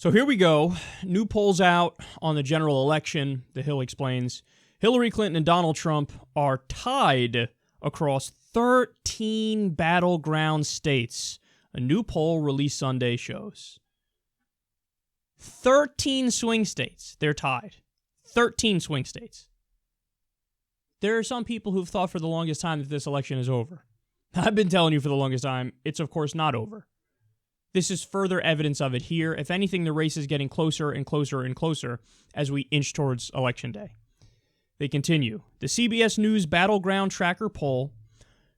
So here we go. New polls out on the general election. The Hill explains Hillary Clinton and Donald Trump are tied across 13 battleground states. A new poll released Sunday shows. 13 swing states. They're tied. 13 swing states. There are some people who've thought for the longest time that this election is over. I've been telling you for the longest time, it's of course not over. This is further evidence of it here. If anything, the race is getting closer and closer and closer as we inch towards Election Day. They continue. The CBS News Battleground Tracker poll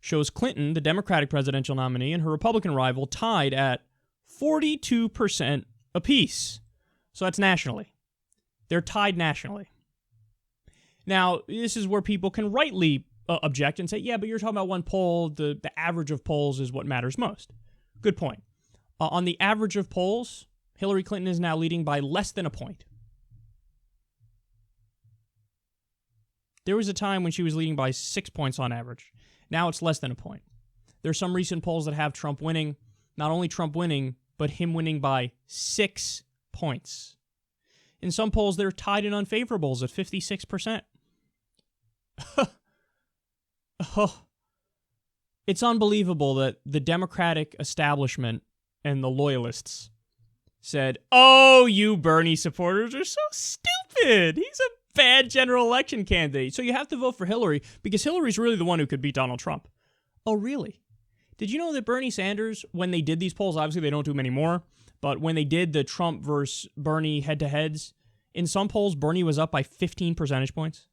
shows Clinton, the Democratic presidential nominee, and her Republican rival tied at 42% apiece. So that's nationally. They're tied nationally. Now, this is where people can rightly object and say, yeah, but you're talking about one poll. The average of polls is what matters most. Good point. On the average of polls, Hillary Clinton is now leading by less than a point. There was a time when she was leading by 6 points on average. Now it's less than a point. There's some recent polls that have Trump winning. Not only Trump winning, but him winning by 6 points. In some polls, they're tied in unfavorables at 56%. It's unbelievable that the Democratic establishment and the loyalists said, oh, you Bernie supporters are so stupid. He's a bad general election candidate. So you have to vote for Hillary because Hillary's really the one who could beat Donald Trump. Oh, really? Did you know that Bernie Sanders, when they did these polls, obviously they don't do them anymore, but when they did the Trump versus Bernie head-to-heads, in some polls, Bernie was up by 15 percentage points.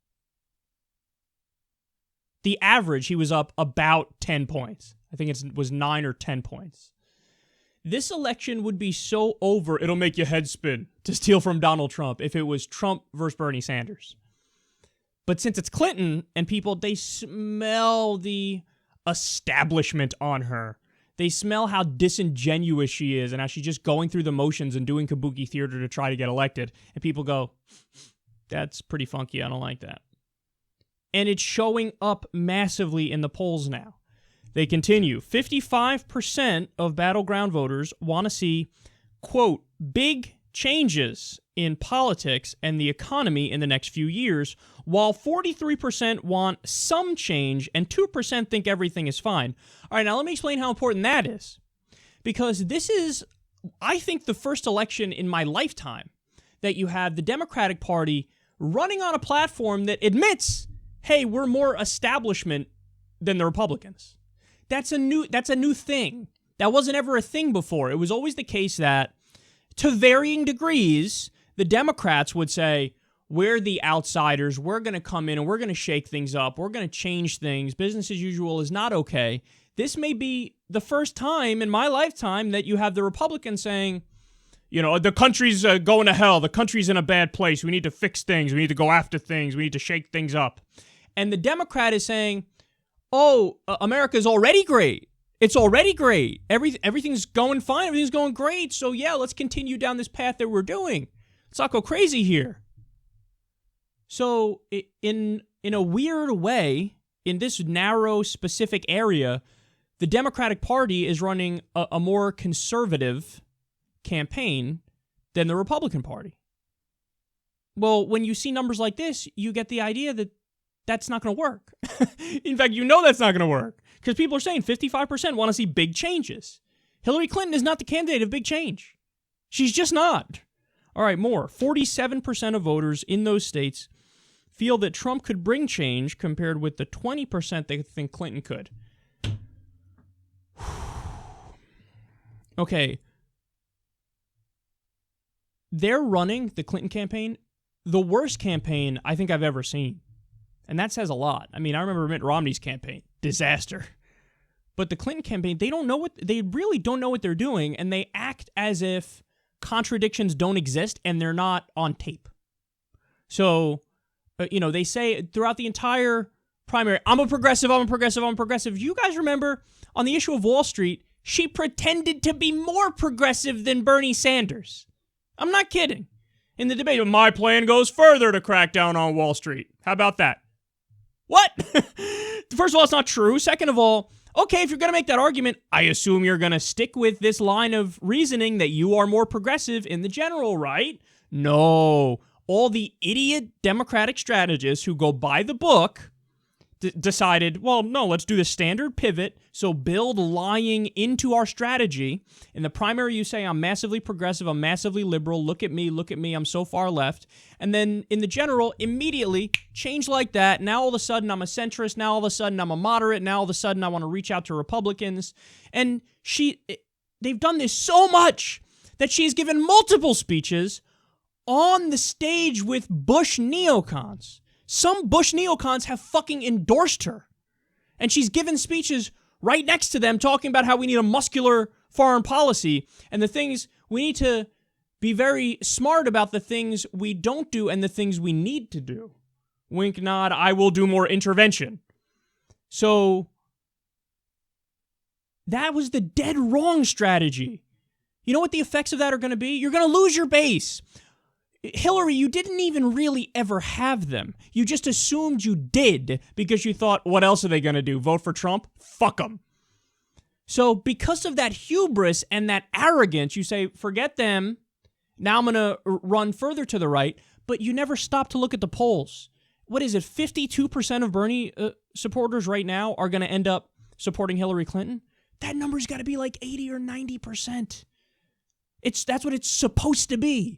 The average, he was up about 10 points. I think it was 9 or 10 points. This election would be so over, it'll make your head spin to steal from Donald Trump if it was Trump versus Bernie Sanders. But since it's Clinton and people, they smell the establishment on her. They smell how disingenuous she is and how she's just going through the motions and doing kabuki theater to try to get elected. And people go, that's pretty funky. I don't like that. And it's showing up massively in the polls now. They continue. 55% of battleground voters want to see, quote, big changes in politics and the economy in the next few years, while 43% want some change and 2% think everything is fine. All right, now let me explain how important that is. Because this is, I think, the first election in my lifetime that you have the Democratic Party running on a platform that admits, hey, we're more establishment than the Republicans. That's a new thing. That wasn't ever a thing before. It was always the case that, to varying degrees, the Democrats would say, we're the outsiders, we're going to come in and we're going to shake things up, we're going to change things, business as usual is not okay. This may be the first time in my lifetime that you have the Republicans saying, you know, the country's going to hell, the country's in a bad place, we need to fix things, we need to go after things, we need to shake things up. And the Democrat is saying, oh, America's already great. It's already great. Everything's going fine. Everything's going great. So yeah, let's continue down this path that we're doing. Let's not go crazy here. So in a weird way, in this narrow, specific area, the Democratic Party is running a more conservative campaign than the Republican Party. Well, when you see numbers like this, you get the idea that that's not going to work. In fact, you know that's not going to work because people are saying 55% want to see big changes. Hillary Clinton is not the candidate of big change. She's just not. All right, more. 47% of voters in those states feel that Trump could bring change compared with the 20% they think Clinton could. Okay. They're running, the Clinton campaign, the worst campaign I think I've ever seen. And that says a lot. I mean, I remember Mitt Romney's campaign. Disaster. But the Clinton campaign, they really don't know what they're doing, and they act as if contradictions don't exist and they're not on tape. So, they say throughout the entire primary, I'm a progressive. You guys remember on the issue of Wall Street, she pretended to be more progressive than Bernie Sanders. I'm not kidding. In the debate, my plan goes further to crack down on Wall Street. How about that? What? First of all, it's not true. Second of all, Okay, if you're going to make that argument, I assume you're going to stick with this line of reasoning that you are more progressive in the general, right? No. All the idiot Democratic strategists who go by the book decided, well, no, let's do the standard pivot, so build lying into our strategy. In the primary, you say, I'm massively progressive, I'm massively liberal, look at me, I'm so far left. And then in the general, immediately change like that. Now all of a sudden I'm a centrist, now all of a sudden I'm a moderate, now all of a sudden I want to reach out to Republicans. And they've done this so much that she's given multiple speeches on the stage with Bush neocons. Some Bush neocons have fucking endorsed her. And she's given speeches right next to them talking about how we need a muscular foreign policy and the things we need to be very smart about, the things we don't do and the things we need to do. Wink, nod, I will do more intervention. So that was the dead wrong strategy. You know what the effects of that are going to be? You're going to lose your base. Hillary, you didn't even really ever have them. You just assumed you did because you thought, what else are they going to do? Vote for Trump? Fuck them. So because of that hubris and that arrogance, you say, forget them. Now I'm going to run further to the right, but you never stop to look at the polls. What is it? 52% of Bernie supporters right now are going to end up supporting Hillary Clinton. That number's got to be like 80 or 90%. That's what it's supposed to be.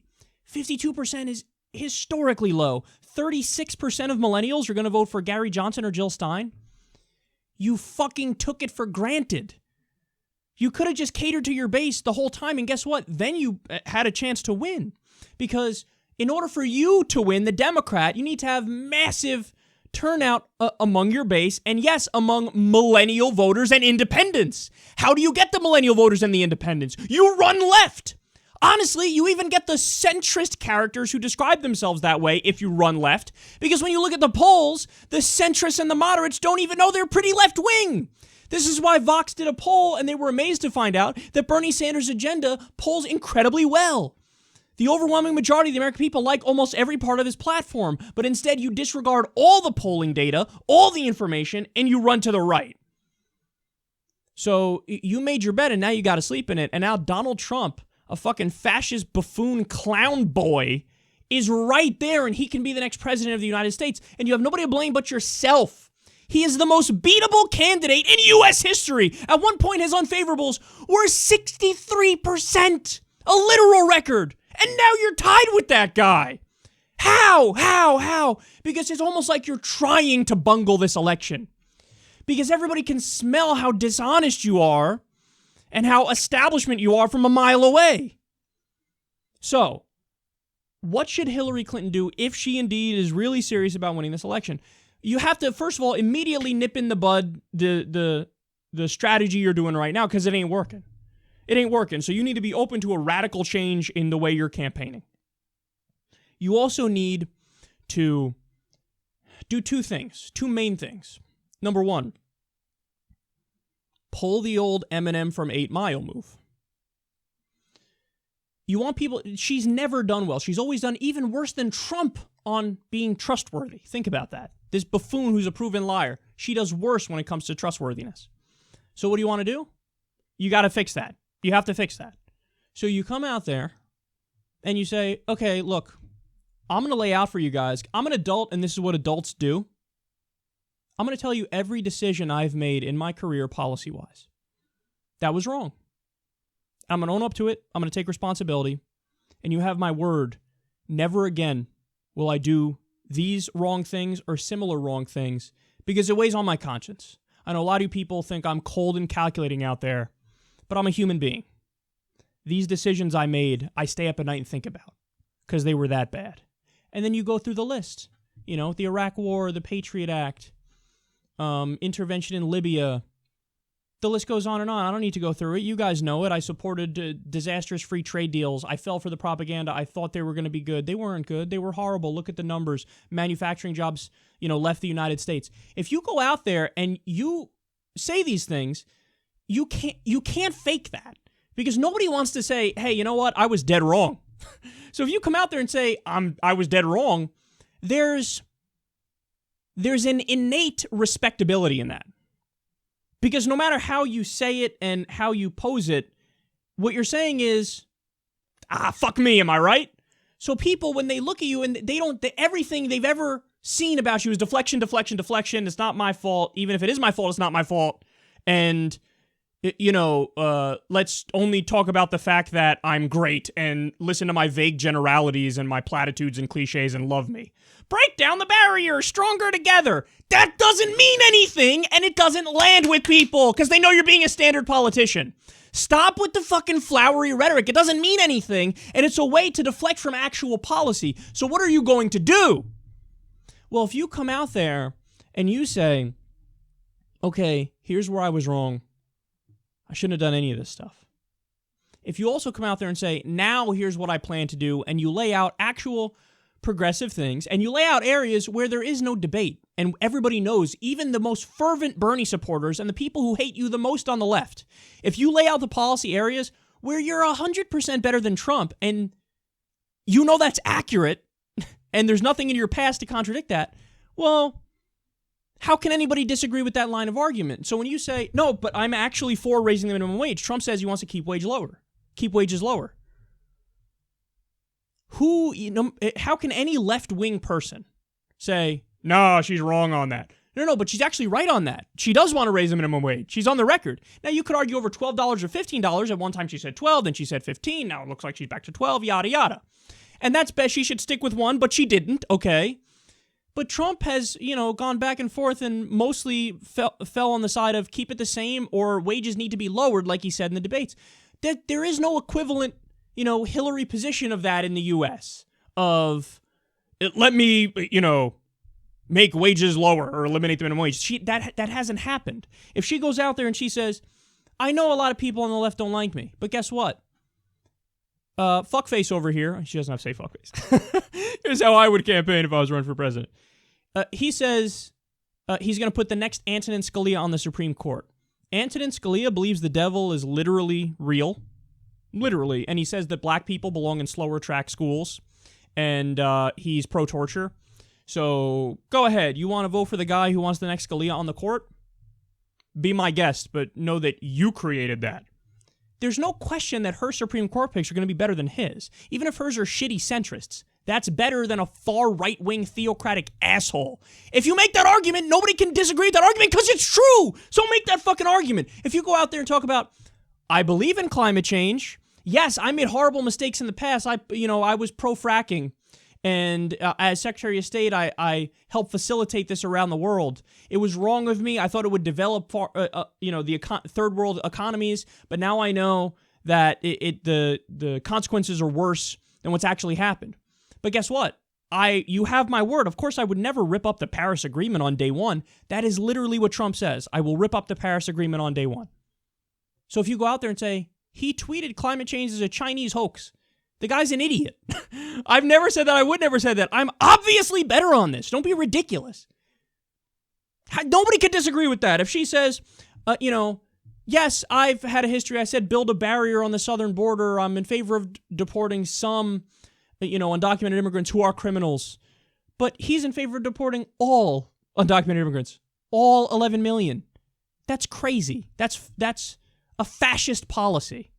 52% is historically low. 36% of millennials are going to vote for Gary Johnson or Jill Stein. You fucking took it for granted. You could have just catered to your base the whole time, and guess what? Then you had a chance to win. Because in order for you to win, the Democrat, you need to have massive turnout among your base, and yes, among millennial voters and independents. How do you get the millennial voters and the independents? You run left. Honestly, you even get the centrist characters who describe themselves that way if you run left, because when you look at the polls, the centrists and the moderates don't even know they're pretty left-wing. This is why Vox did a poll, and they were amazed to find out that Bernie Sanders' agenda polls incredibly well. The overwhelming majority of the American people like almost every part of his platform, but instead you disregard all the polling data, all the information, and you run to the right. So you made your bed, and now you got to sleep in it, and now Donald Trump, a fucking fascist buffoon clown boy, is right there, and he can be the next president of the United States, and you have nobody to blame but yourself. He is the most beatable candidate in U.S. history. At one point, his unfavorables were 63%, a literal record, and now you're tied with that guy. How? Because it's almost like you're trying to bungle this election. Because everybody can smell how dishonest you are and how establishment you are from a mile away. So, what should Hillary Clinton do if she indeed is really serious about winning this election? You have to, first of all, immediately nip in the bud the strategy you're doing right now, because it ain't working. It ain't working. So you need to be open to a radical change in the way you're campaigning. You also need to do two main things. Number one, pull the old Eminem from 8 Mile move. You want people, she's never done well. She's always done even worse than Trump on being trustworthy. Think about that. This buffoon who's a proven liar, she does worse when it comes to trustworthiness. So what do you want to do? You got to fix that. You have to fix that. So you come out there and you say, okay, look, I'm going to lay out for you guys. I'm an adult, and this is what adults do. I'm going to tell you every decision I've made in my career policy-wise. That was wrong. I'm going to own up to it. I'm going to take responsibility. And you have my word. Never again will I do these wrong things or similar wrong things, because it weighs on my conscience. I know a lot of you people think I'm cold and calculating out there, but I'm a human being. These decisions I made, I stay up at night and think about, because they were that bad. And then you go through the list. You know, the Iraq War, the Patriot Act, intervention in Libya. The list goes on and on. I don't need to go through it. You guys know it. I supported disastrous free trade deals. I fell for the propaganda. I thought they were going to be good. They weren't good. They were horrible. Look at the numbers. Manufacturing jobs, left the United States. If you go out there and you say these things, you can't fake that, because nobody wants to say, hey, you know what? I was dead wrong. So if you come out there and say, I was dead wrong, there's an innate respectability in that. Because no matter how you say it and how you pose it, what you're saying is, fuck me, am I right? So people, when they look at you and everything they've ever seen about you is deflection, deflection, deflection. It's not my fault. Even if it is my fault, it's not my fault. And, let's only talk about the fact that I'm great and listen to my vague generalities and my platitudes and cliches and love me. Break down the barrier, stronger together. That doesn't mean anything, and it doesn't land with people because they know you're being a standard politician. Stop with the fucking flowery rhetoric. It doesn't mean anything, and it's a way to deflect from actual policy. So what are you going to do? Well, if you come out there and you say, okay, here's where I was wrong. I shouldn't have done any of this stuff. If you also come out there and say, now here's what I plan to do, and you lay out actual progressive things, and you lay out areas where there is no debate, and everybody knows, even the most fervent Bernie supporters and the people who hate you the most on the left, if you lay out the policy areas where you're 100% better than Trump, and you know that's accurate, and there's nothing in your past to contradict that, well, how can anybody disagree with that line of argument? So when you say, no, but I'm actually for raising the minimum wage, Trump says he wants to keep wages lower. How can any left-wing person say, no, she's wrong on that? No, but she's actually right on that. She does want to raise the minimum wage. She's on the record. Now, you could argue over $12 or $15. At one time, she said 12, then she said 15. Now it looks like she's back to 12, yada, yada. And that's best. She should stick with one, but she didn't, okay? But Trump has, gone back and forth and mostly fell on the side of keep it the same or wages need to be lowered, like he said in the debates. There is no equivalent Hillary position of that in the U.S. of let me, make wages lower or eliminate the minimum wage. That hasn't happened. If she goes out there and she says, I know a lot of people on the left don't like me, but guess what? Fuckface over here. She doesn't have to say fuckface. Here's how I would campaign if I was running for president. He says he's going to put the next Antonin Scalia on the Supreme Court. Antonin Scalia believes the devil is literally real. Literally. And he says that black people belong in slower track schools. And he's pro-torture. So go ahead. You want to vote for the guy who wants the next Scalia on the court? Be my guest, but know that you created that. There's no question that her Supreme Court picks are going to be better than his. Even if hers are shitty centrists, that's better than a far right-wing theocratic asshole. If you make that argument, nobody can disagree with that argument because it's true. So make that fucking argument. If you go out there and talk about, I believe in climate change. Yes, I made horrible mistakes in the past. I was pro-fracking. And as Secretary of State, I helped facilitate this around the world. It was wrong of me. I thought it would develop, the third world economies. But now I know that the consequences are worse than what's actually happened. But guess what? You have my word. Of course, I would never rip up the Paris Agreement on day one. That is literally what Trump says. I will rip up the Paris Agreement on day one. So if you go out there and say, he tweeted climate change is a Chinese hoax, the guy's an idiot. I've never said that. I would never say that. I'm obviously better on this. Don't be ridiculous. Nobody could disagree with that. If she says, yes, I've had a history. I said build a barrier on the southern border. I'm in favor of deporting some, undocumented immigrants who are criminals. But he's in favor of deporting all undocumented immigrants. All 11 million. That's crazy. That's a fascist policy.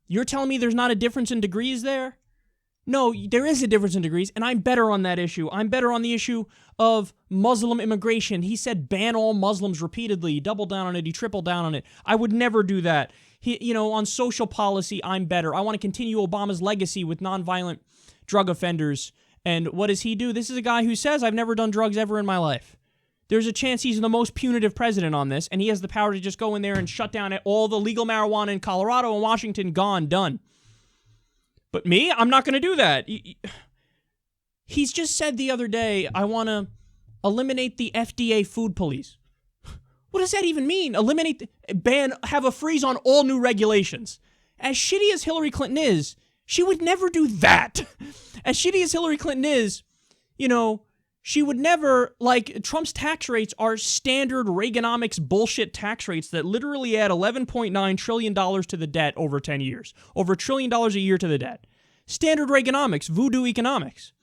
You're telling me there's not a difference in degrees there? No, there is a difference in degrees, and I'm better on that issue. I'm better on the issue of Muslim immigration. He said ban all Muslims repeatedly. He doubled down on it. He tripled down on it. I would never do that. On social policy, I'm better. I want to continue Obama's legacy with nonviolent drug offenders. And what does he do? This is a guy who says, I've never done drugs ever in my life. There's a chance he's the most punitive president on this, and he has the power to just go in there and shut down all the legal marijuana in Colorado and Washington. Gone, done. But me, I'm not going to do that. He's just said the other day, I want to eliminate the FDA food police. What does that even mean? Have a freeze on all new regulations. As shitty as Hillary Clinton is, she would never do that. As shitty as Hillary Clinton is, she would never, Trump's tax rates are standard Reaganomics bullshit tax rates that literally add $11.9 trillion to the debt over 10 years. Over $1 trillion a year to the debt. Standard Reaganomics, voodoo economics.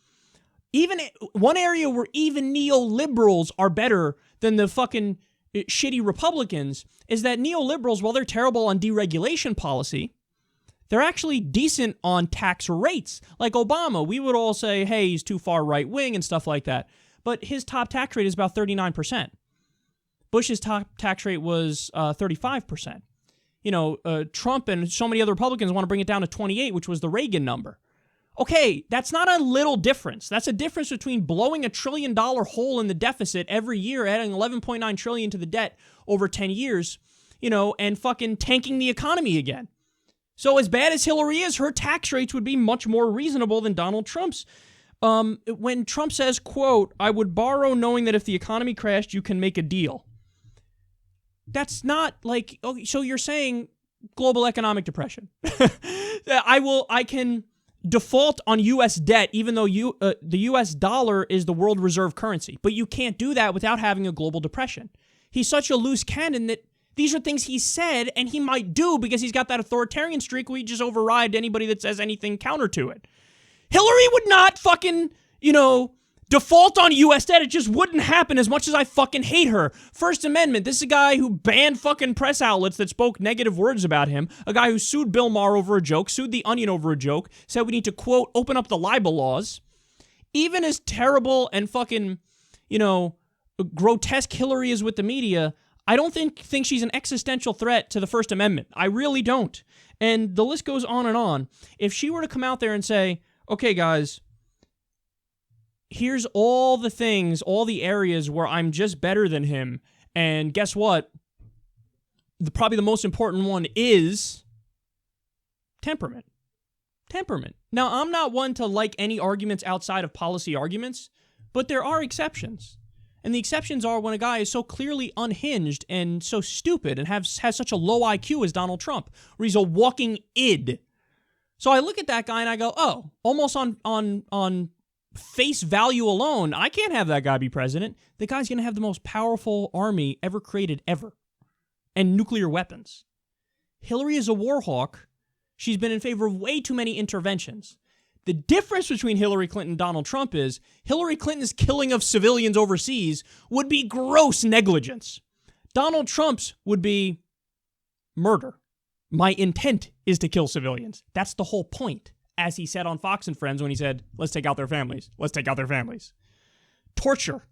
Even one area where even neoliberals are better than the fucking, shitty Republicans is that neoliberals, while they're terrible on deregulation policy, they're actually decent on tax rates. Like Obama, we would all say, hey, he's too far right wing and stuff like that. But his top tax rate is about 39%. Bush's top tax rate was 35%. Trump and so many other Republicans want to bring it down to 28, which was the Reagan number. Okay, that's not a little difference. That's a difference between blowing $1 trillion hole in the deficit every year, adding $11.9 trillion to the debt over 10 years, and fucking tanking the economy again. So as bad as Hillary is, her tax rates would be much more reasonable than Donald Trump's. When Trump says, quote, I would borrow knowing that if the economy crashed, you can make a deal. That's not like, okay, so you're saying global economic depression. I can default on U.S. debt, even though the U.S. dollar is the world reserve currency. But you can't do that without having a global depression. He's such a loose cannon that these are things he said and he might do because he's got that authoritarian streak where he just override anybody that says anything counter to it. Hillary would not fucking, default on U.S. debt. It just wouldn't happen as much as I fucking hate her. First Amendment. This is a guy who banned fucking press outlets that spoke negative words about him. A guy who sued Bill Maher over a joke, sued The Onion over a joke, said we need to, quote, open up the libel laws. Even as terrible and fucking, grotesque Hillary is with the media, I don't think she's an existential threat to the First Amendment. I really don't. And the list goes on and on. If she were to come out there and say, okay, guys, here's all the things, all the areas where I'm just better than him, and guess what? Probably the most important one is temperament. Temperament. Now, I'm not one to like any arguments outside of policy arguments, but there are exceptions. And the exceptions are when a guy is so clearly unhinged and so stupid and has such a low IQ as Donald Trump, where he's a walking id. So I look at that guy and I go, oh, almost on face value alone, I can't have that guy be president. The guy's going to have the most powerful army ever created, ever. And nuclear weapons. Hillary is a war hawk. She's been in favor of way too many interventions. The difference between Hillary Clinton and Donald Trump is Hillary Clinton's killing of civilians overseas would be gross negligence. Donald Trump's would be murder. My intent is to kill civilians. That's the whole point, as he said on Fox and Friends when he said, let's take out their families. Let's take out their families. Torture.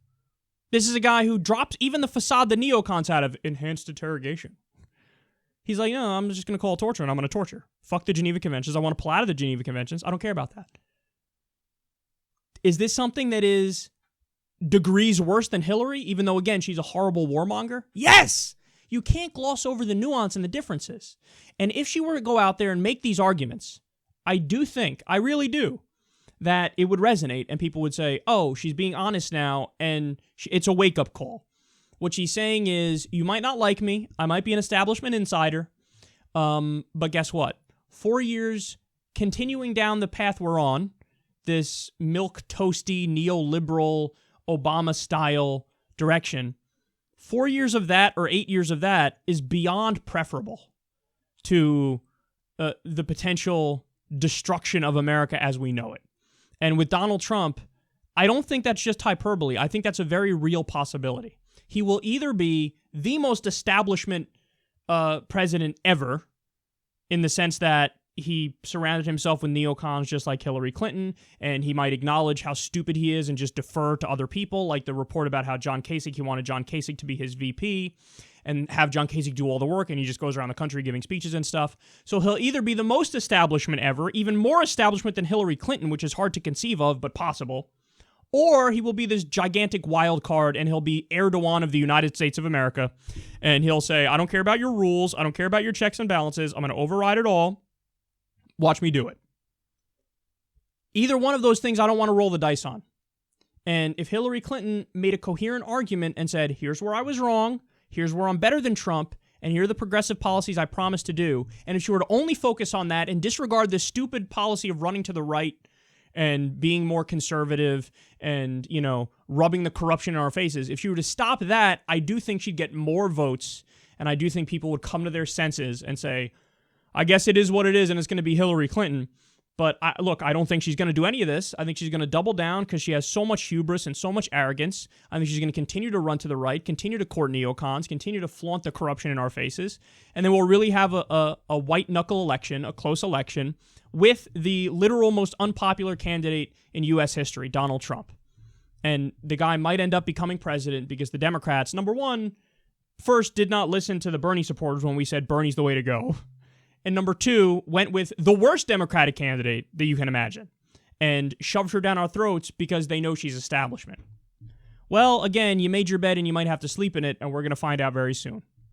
This is a guy who drops even the facade the neocons had of enhanced interrogation. He's like, no, I'm just going to call it torture and I'm going to torture. Fuck the Geneva Conventions. I want to pull out of the Geneva Conventions. I don't care about that. Is this something that is degrees worse than Hillary, even though, again, she's a horrible warmonger? Yes! You can't gloss over the nuance and the differences. And if she were to go out there and make these arguments, I do think, I really do, that it would resonate and people would say, oh, she's being honest now and it's a wake-up call. What she's saying is, you might not like me, I might be an establishment insider, but guess what? 4 years continuing down the path we're on, this milquetoasty, neoliberal, Obama-style direction, 4 years of that or 8 years of that is beyond preferable to the potential destruction of America as we know it. And with Donald Trump, I don't think that's just hyperbole. I think that's a very real possibility. He will either be the most establishment president ever, in the sense that he surrounded himself with neocons just like Hillary Clinton, and he might acknowledge how stupid he is and just defer to other people, like the report about how John Kasich, he wanted John Kasich to be his VP and have John Kasich do all the work, and he just goes around the country giving speeches and stuff. So he'll either be the most establishment ever, even more establishment than Hillary Clinton, which is hard to conceive of, but possible, or he will be this gigantic wild card and he'll be Erdogan of the United States of America, and he'll say, I don't care about your rules, I don't care about your checks and balances, I'm going to override it all. Watch me do it. Either one of those things I don't want to roll the dice on. And if Hillary Clinton made a coherent argument and said, here's where I was wrong, here's where I'm better than Trump, and here are the progressive policies I promised to do, and if she were to only focus on that and disregard this stupid policy of running to the right and being more conservative and, rubbing the corruption in our faces, if she were to stop that, I do think she'd get more votes, and I do think people would come to their senses and say, I guess it is what it is, and it's going to be Hillary Clinton. But look, I don't think she's going to do any of this. I think she's going to double down because she has so much hubris and so much arrogance. I think she's going to continue to run to the right, continue to court neocons, continue to flaunt the corruption in our faces. And then we'll really have a white-knuckle election, a close election, with the literal most unpopular candidate in U.S. history, Donald Trump. And the guy might end up becoming president because the Democrats, number one, first did not listen to the Bernie supporters when we said Bernie's the way to go. And number two, went with the worst Democratic candidate that you can imagine and shoved her down our throats because they know she's establishment. Well, again, you made your bed and you might have to sleep in it, and we're going to find out very soon.